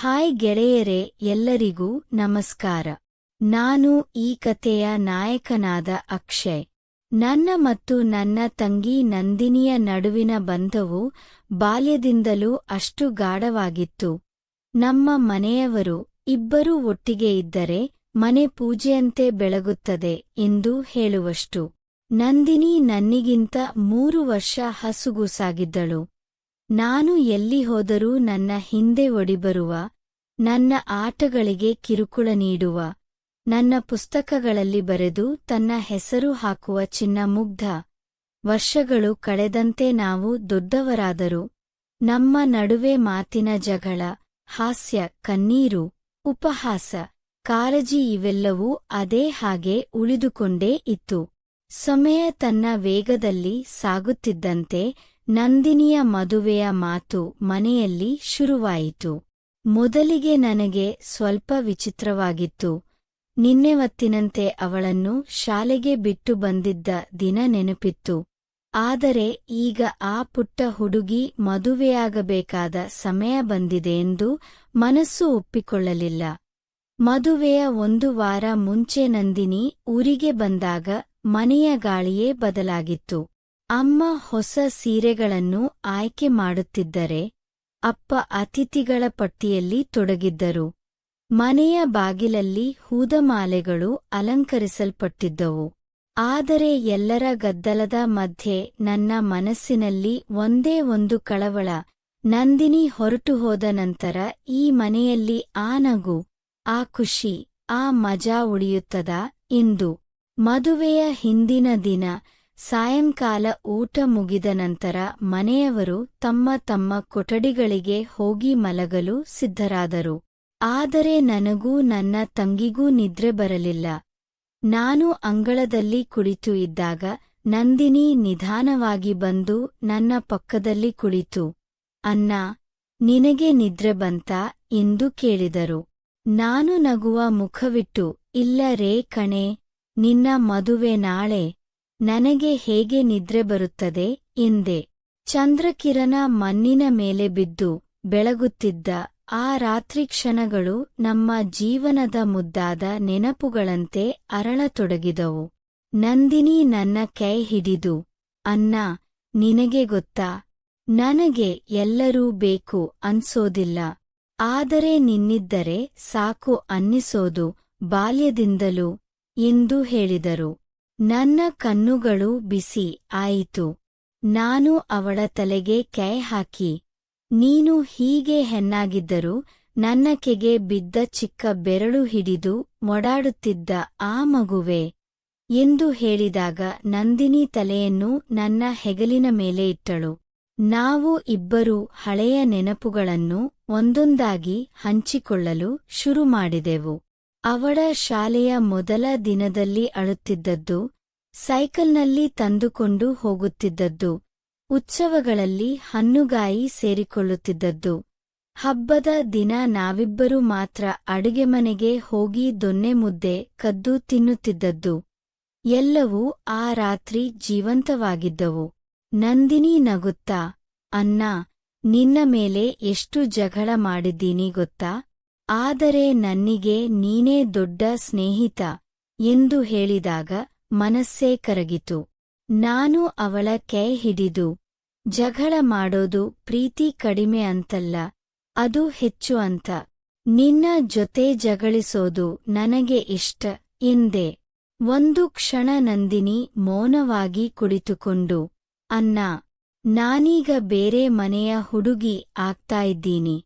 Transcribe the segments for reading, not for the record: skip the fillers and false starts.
Hi ಗೆಳೆಯರೇ, ಎಲ್ಲರಿಗೂ ನಮಸ್ಕಾರ. ನಾನು ಈ ಕಥೆಯ ನಾಯಕನಾದ ಅಕ್ಷಯ್. ನನ್ನ ಮತ್ತು ನನ್ನ ತಂಗಿ ನಂದಿನಿಯ ನಡುವಿನ ಬಂಧವು ಬಾಲ್ಯದಿಂದಲೂ ಅಷ್ಟು ಗಾಢವಾಗಿತ್ತು. ನಮ್ಮ ಮನೆಯವರು ಇಬ್ಬರೂ ಒಟ್ಟಿಗೆ ಇದ್ದರೆ ಮನೆ ಪೂಜೆಯಂತೆ ಬೆಳಗುತ್ತದೆ ಎಂದು ಹೇಳುವಷ್ಟು. ನಂದಿನಿ ನನ್ನಿಗಿಂತ 3 ವರ್ಷ ಹಸುಗೂಸಾಗಿದ್ದಳು. ನಾನು ಎಲ್ಲಿ ಹೋದರೂ ನನ್ನ ಹಿಂದೆ ಒಡಿಬರುವ, ನನ್ನ ಆಟಗಳಿಗೆ ಕಿರುಕುಳ ನೀಡುವ, ನನ್ನ ಪುಸ್ತಕಗಳಲ್ಲಿ ಬರೆದು ತನ್ನ ಹೆಸರು ಹಾಕುವ ಚಿನ್ನ ಮುಗ್ಧ. ವರ್ಷಗಳು ಕಳೆದಂತೆ ನಾವು ದೊಡ್ಡವರಾದರು. ನಮ್ಮ ನಡುವೆ ಮಾತಿನ ಜಗಳ, ಹಾಸ್ಯ, ಕಣ್ಣೀರು, ಉಪಹಾಸ, ಕಾಳಜಿ ಇವೆಲ್ಲವೂ ಅದೇ ಹಾಗೆ ಉಳಿದುಕೊಂಡೇ ಇತ್ತು. ಸಮಯ ತನ್ನ ವೇಗದಲ್ಲಿ ಸಾಗುತ್ತಿದ್ದಂತೆ ನಂದಿನಿಯ ಮದುವೆಯ ಮಾತು ಮನೆಯಲ್ಲಿ ಶುರುವಾಯಿತು. ಮೊದಲಿಗೆ ನನಗೆ ಸ್ವಲ್ಪ ವಿಚಿತ್ರವಾಗಿತ್ತು. ನಿನ್ನೆವತ್ತಿನಂತೆ ಅವಳನ್ನು ಶಾಲೆಗೆ ಬಿಟ್ಟು ಬಂದಿದ್ದ ದಿನ ನೆನಪಿತ್ತು. ಆದರೆ ಈಗ ಆ ಪುಟ್ಟ ಹುಡುಗಿ ಮದುವೆಯಾಗಬೇಕಾದ ಸಮಯ ಬಂದಿದೆ ಎಂದು ಮನಸ್ಸು ಒಪ್ಪಿಕೊಳ್ಳಲಿಲ್ಲ. ಮದುವೆಯ 1 ವಾರ ಮುಂಚೆ ನಂದಿನಿ ಊರಿಗೆ ಬಂದಾಗ ಮನೆಯ ಗಾಳಿಯೇ ಬದಲಾಗಿತ್ತು. ಅಮ್ಮ ಹೊಸ ಸೀರೆಗಳನ್ನು ಆಯ್ಕೆ ಮಾಡುತ್ತಿದ್ದರೆ, ಅಪ್ಪ ಅತಿಥಿಗಳ ಪಟ್ಟಿಯಲ್ಲಿ ತೊಡಗಿದ್ದರು. ಮನೆಯ ಬಾಗಿಲಲ್ಲಿ ಹೂದಮಾಲೆಗಳು ಅಲಂಕರಿಸಲ್ಪಟ್ಟಿದ್ದವು. ಆದರೆ ಎಲ್ಲರ ಗದ್ದಲದ ಮಧ್ಯೆ ನನ್ನ ಮನಸ್ಸಿನಲ್ಲಿ ಒಂದೇ ಒಂದು ಕಳವಳ. ನಂದಿನಿ ಹೊರಟು ಹೋದ ನಂತರ ಈ ಮನೆಯಲ್ಲಿ ಆ ನಗು, ಆ ಖುಷಿ, ಆ ಮಜಾ ಉಳಿಯುತ್ತದಾ ಎಂದು. ಮದುವೆಯ ಹಿಂದಿನ ದಿನ ಸಾಯಂಕಾಲ ಊಟ ಮುಗಿದ ನಂತರ ಮನೆಯವರು ತಮ್ಮ ತಮ್ಮ ಕೊಠಡಿಗಳಿಗೆ ಹೋಗಿ ಮಲಗಲು ಸಿದ್ಧರಾದರು. ಆದರೆ ನನಗೂ ನನ್ನ ತಂಗಿಗೂ ನಿದ್ರೆ ಬರಲಿಲ್ಲ. ನಾನು ಅಂಗಳದಲ್ಲಿ ಕುಳಿತು ಇದ್ದಾಗ ನಂದಿನಿ ನಿಧಾನವಾಗಿ ಬಂದು ನನ್ನ ಪಕ್ಕದಲ್ಲಿ ಕುಳಿತು, "ಅಣ್ಣಾ, ನಿನಗೆ ನಿದ್ರೆ ಬಂತಾ?" ಎಂದು ಕೇಳಿದರು. ನಾನು ನಗುವ ಮುಖವಿಟ್ಟು, "ಇಲ್ಲ ರೇ ಕಣೆ, ನಿನ್ನ ಮದುವೆ ನಾಳೆ, ನನಗೆ ಹೇಗೆ ನಿದ್ರೆ ಬರುತ್ತದೆ?" ಎಂದೆ. ಚಂದ್ರಕಿರಣ ಮಣ್ಣಿನ ಮೇಲೆ ಬಿದ್ದು ಬೆಳಗುತ್ತಿದ್ದ ಆ ರಾತ್ರಿ ಕ್ಷಣಗಳು ನಮ್ಮ ಜೀವನದ ಮುದ್ದಾದ ನೆನಪುಗಳಂತೆ ಅರಳತೊಡಗಿದವು. ನಂದಿನಿ ನನ್ನ ಕೈ ಹಿಡಿದು, "ಅಣ್ಣಾ, ನಿನಗೆ ಗೊತ್ತಾ, ನನಗೆ ಎಲ್ಲರೂ ಬೇಕು ಅನ್ಸೋದಿಲ್ಲ, ಆದರೆ ನಿನ್ನಿದ್ದರೆ ಸಾಕು ಅನ್ನಿಸೋದು ಬಾಲ್ಯದಿಂದಲೂ" ಎಂದು ಹೇಳಿದರು. ನನ್ನ ಕಣ್ಣುಗಳು ಬಿಸಿ ಆಯಿತು. ನಾನು ಅವಳ ತಲೆಗೆ ಕೈ ಹಾಕಿ, "ನೀನು ಹೀಗೆ ಹೆಣ್ಣಾಗಿದ್ದರೂ ನನ್ನ ಕೆಗೆ ಬಿದ್ದ ಚಿಕ್ಕ ಬೆರಳು ಹಿಡಿದು ಓಡಾಡುತ್ತಿದ್ದ ಆ ಮಗುವೆ" ಎಂದು ಹೇಳಿದಾಗ ನಂದಿನಿ ತಲೆಯನ್ನು ನನ್ನ ಹೆಗಲಿನ ಮೇಲೆ ಇಟ್ಟಳು. ನಾವು ಇಬ್ಬರೂ ಹಳೆಯ ನೆನಪುಗಳನ್ನು ಒಂದೊಂದಾಗಿ ಹಂಚಿಕೊಳ್ಳಲು ಶುರು ಮಾಡಿದೆವು. ಅವಳ ಶಾಲೆಯ ಮೊದಲ ದಿನದಲ್ಲಿ ಅಳುತ್ತಿದ್ದದ್ದು, ಸೈಕಲ್ನಲ್ಲಿ ತಂದುಕೊಂಡು ಹೋಗುತ್ತಿದ್ದದ್ದು, ಉತ್ಸವಗಳಲ್ಲಿ ಹಣ್ಣುಗಾಯಿ ಸೇರಿಕೊಳ್ಳುತ್ತಿದ್ದದ್ದು, ಹಬ್ಬದ ದಿನ ನಾವಿಬ್ಬರೂ ಮಾತ್ರ ಅಡುಗೆಮನೆಗೆ ಹೋಗಿ ದೊನ್ನೆ ಮುದ್ದೆ ಕದ್ದು ತಿನ್ನುತ್ತಿದ್ದದ್ದು. ಎಲ್ಲವೂ ಆ ರಾತ್ರಿ ಜೀವಂತವಾಗಿದ್ದವು. ನಂದಿನಿ ನಗುತ್ತಾ, "ಅಣ್ಣಾ, ನಿನ್ನ ಮೇಲೆ ಎಷ್ಟು ಜಗಳ ಮಾಡಿದ್ದೀನಿ ಗೊತ್ತಾ, ಆದರೆ ನನ್ನಿಗೆ ನೀನೇ ದೊಡ್ಡ ಸ್ನೇಹಿತ" ಎಂದು ಹೇಳಿದಾಗ ಮನಸ್ಸೇ ಕರಗಿತು. ನಾನು ಅವಳ ಕೈ ಹಿಡಿದು, "ಜಗಳ ಮಾಡೋದು ಪ್ರೀತಿ ಕಡಿಮೆ ಅಂತಲ್ಲ, ಅದು ಹೆಚ್ಚು ಅಂತ. ನಿನ್ನ ಜೊತೆ ಜಗಳಿಸೋದು ನನಗೆ ಇಷ್ಟ" ಎಂದೆ. ಒಂದು ಕ್ಷಣ ನಂದಿನಿ ಮೌನವಾಗಿ ಕುಳಿತುಕೊಂಡು, "ಅಣ್ಣಾ, ನಾನೀಗ ಬೇರೆ ಮನೆಯ ಹುಡುಗಿ ಆಗ್ತಾ ಇದ್ದೀನಿ.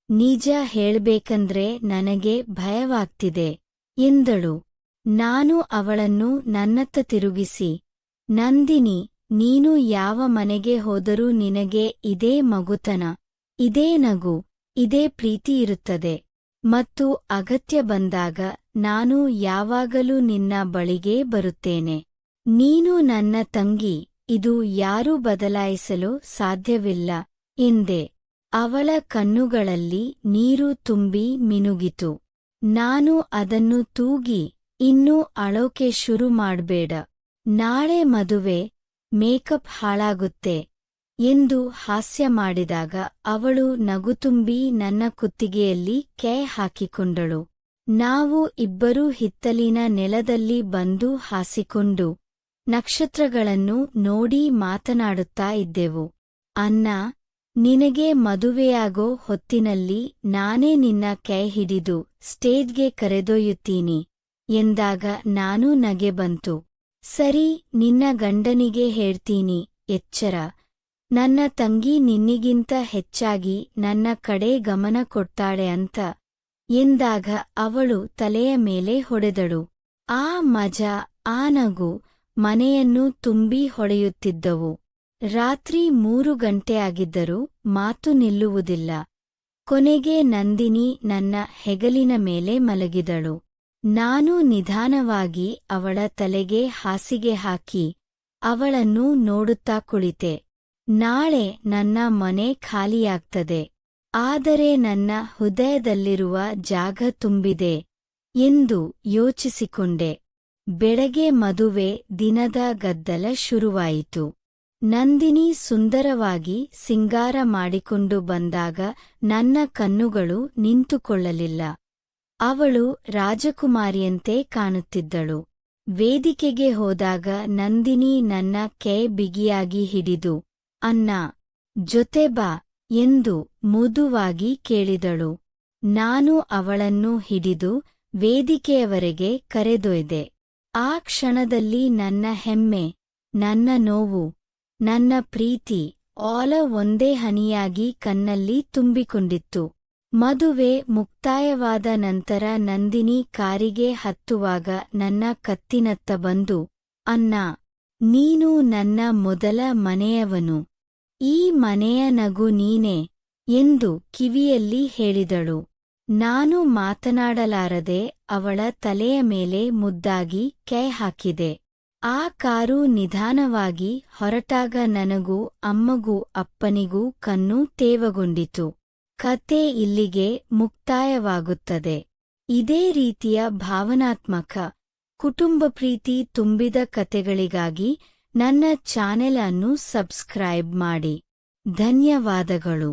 ನಿಜ ಹೇಳ್ಬೇಕಂದ್ರೆ ನನಗೆ ಭಯವಾಗ್ತಿದೆ" ಎಂದಳು. ನಾನು ಅವಳನ್ನು ನನ್ನತ್ತ ತಿರುಗಿಸಿ, "ನಂದಿನಿ, ನೀನು ಯಾವ ಮನೆಗೆ ಹೋದರೂ ನಿನಗೆ ಇದೇ ಮಗುತನ, ಇದೇ ನಗು, ಇದೇ ಪ್ರೀತಿ ಇರುತ್ತದೆ. ಮತ್ತು ಅಗತ್ಯ ಬಂದಾಗ ನಾನು ಯಾವಾಗಲೂ ನಿನ್ನ ಬಳಿಗೇ ಬರುತ್ತೇನೆ. ನೀನು ನನ್ನ ತಂಗಿ, ಇದು ಯಾರೂ ಬದಲಾಯಿಸಲು ಸಾಧ್ಯವಿಲ್ಲ" ಎಂದೆ. ಅವಳ ಕಣ್ಣುಗಳಲ್ಲಿ ನೀರು ತುಂಬಿ ಮಿನುಗಿತು. ನಾನು ಅದನ್ನು ತೂಗಿ, "ಇನ್ನೂ ಅಳೋಕೆ ಶುರು ಮಾಡ್ಬೇಡ. ನಾಳೆ ಮದುವೆ, ಮೇಕಪ್ ಹಾಳಾಗುತ್ತೆ. ಎಂದು ಹಾಸ್ಯ ಮಾಡಿದಾಗ ಅವಳು ನಗುತುಂಬಿ ನನ್ನ ಕುತ್ತಿಗೆಯಲ್ಲಿ ಕೈ ಹಾಕಿಕೊಂಡಳು. ನಾವು ಇಬ್ಬರೂ ಹಿತ್ತಲಿನ ನೆಲದಲ್ಲಿ ಬಂದು ಹಾಸಿಕೊಂಡು ನಕ್ಷತ್ರಗಳನ್ನು ನೋಡಿ ಮಾತನಾಡುತ್ತಾ ಇದ್ದೆವು. ಅನ್ನ, ನಿನಗೆ ಮದುವೆಯಾಗೋ ಹೊತ್ತಿನಲ್ಲಿ ನಾನೇ ನಿನ್ನ ಕೈ ಹಿಡಿದು ಸ್ಟೇಜ್ಗೆ ಕರೆದೊಯ್ಯುತ್ತೀನಿ ಎಂದಾಗ ನಾನು ನಗೆ ಬಂತು. ಸರಿ, ನಿನ್ನ ಗಂಡನಿಗೆ ಹೇಳ್ತೀನಿ, ಎಚ್ಚರ. ನನ್ನ ತಂಗಿ ನಿನ್ನಿಗಿಂತ ಹೆಚ್ಚಾಗಿ ನನ್ನ ಕಡೆ ಗಮನ ಕೊಡ್ತಾಳೆ ಅಂತ ಎಂದಾಗ ಅವಳು ತಲೆಯ ಮೇಲೆ ಹೊಡೆದಳು. ಆ ಮಜಾ, ಆ ನಗು ಮನೆಯನ್ನು ತುಂಬಿ ಹೊಳೆಯುತ್ತಿದ್ದವು. ರಾತ್ರಿ 3 ಗಂಟೆ ಆಗಿದ್ದರೂ ಮಾತು ನಿಲ್ಲುವುದಿಲ್ಲ. ಕೊನೆಗೆ ನಂದಿನಿ ನನ್ನ ಹೆಗಲಿನ ಮೇಲೆ ಮಲಗಿದಳು. ನಾನು ನಿಧಾನವಾಗಿ ಅವಳ ತಲೆಗೆ ಹಾಸಿಗೆ ಹಾಕಿ ಅವಳನ್ನು ನೋಡುತ್ತಾ ಕುಳಿತೆ. ನಾಳೆ ನನ್ನ ಮನೆ ಖಾಲಿಯಾಗ್ತದೆ, ಆದರೆ ನನ್ನ ಹೃದಯದಲ್ಲಿರುವ ಜಾಗ ತುಂಬಿದೆ ಎಂದು ಯೋಚಿಸಿಕೊಂಡೆ. ಬೆಳಗ್ಗೆ ಮದುವೆ ದಿನದ ಗದ್ದಲ ಶುರುವಾಯಿತು. ನಂದಿನಿ ಸುಂದರವಾಗಿ ಸಿಂಗಾರ ಮಾಡಿಕೊಂಡು ಬಂದಾಗ ನನ್ನ ಕಣ್ಣುಗಳು ನಿಂತುಕೊಳ್ಳಲಿಲ್ಲ. ಅವಳು ರಾಜಕುಮಾರಿಯಂತೆ ಕಾಣುತ್ತಿದ್ದಳು. ವೇದಿಕೆಗೆ ಹೋದಾಗ ನಂದಿನಿ ನನ್ನ ಕೈ ಬಿಗಿಯಾಗಿ ಹಿಡಿದು, ಅನ್ನ, ಜೊತೆ ಬಾ ಎಂದು ಮೃದುವಾಗಿ ಕೇಳಿದಳು. ನಾನು ಅವಳನ್ನು ಹಿಡಿದು ವೇದಿಕೆಯವರೆಗೆ ಕರೆದೊಯ್ದೆ. ಆ ಕ್ಷಣದಲ್ಲಿ ನನ್ನ ಹೆಮ್ಮೆ, ನನ್ನ ನೋವು, ನನ್ನ ಪ್ರೀತಿ ಆಲ ಒಂದೇ ಹನಿಯಾಗಿ ಕಣ್ಣಲ್ಲಿ ತುಂಬಿಕೊಂಡಿತ್ತು. ಮದುವೆ ಮುಕ್ತಾಯವಾದ ನಂತರ ನಂದಿನಿ ಕಾರಿಗೆ ಹತ್ತುವಾಗ ನನ್ನ ಕತ್ತಿನತ್ತ ಬಂದು, ಅನ್ನ, ನೀನು ನನ್ನ ಮೊದಲ ಮನೆಯವನು, ಈ ಮನೆಯ ನಗು ನೀನೇ ಎಂದು ಕಿವಿಯಲ್ಲಿ ಹೇಳಿದಳು. ನಾನು ಮಾತನಾಡಲಾರದೆ ಅವಳ ತಲೆಯ ಮೇಲೆ ಮುದ್ದಾಗಿ ಕೈ ಹಾಕಿದೆ. ಆ ಕಾರು ನಿಧಾನವಾಗಿ ಹೊರಟಾಗ ನನಗೂ ಅಮ್ಮಗೂ ಅಪ್ಪನಿಗೂ ಕಣ್ಣು ತೇವಗೊಂಡಿತು. ಕತೆ ಇಲ್ಲಿಗೆ ಮುಕ್ತಾಯವಾಗುತ್ತದೆ. ಇದೇ ರೀತಿಯ ಭಾವನಾತ್ಮಕ, ಕುಟುಂಬ ಪ್ರೀತಿ ತುಂಬಿದ ಕತೆಗಳಿಗಾಗಿ ನನ್ನ ಚಾನೆಲ್ ಅನ್ನು ಸಬ್ಸ್ಕ್ರೈಬ್ ಮಾಡಿ. ಧನ್ಯವಾದಗಳು.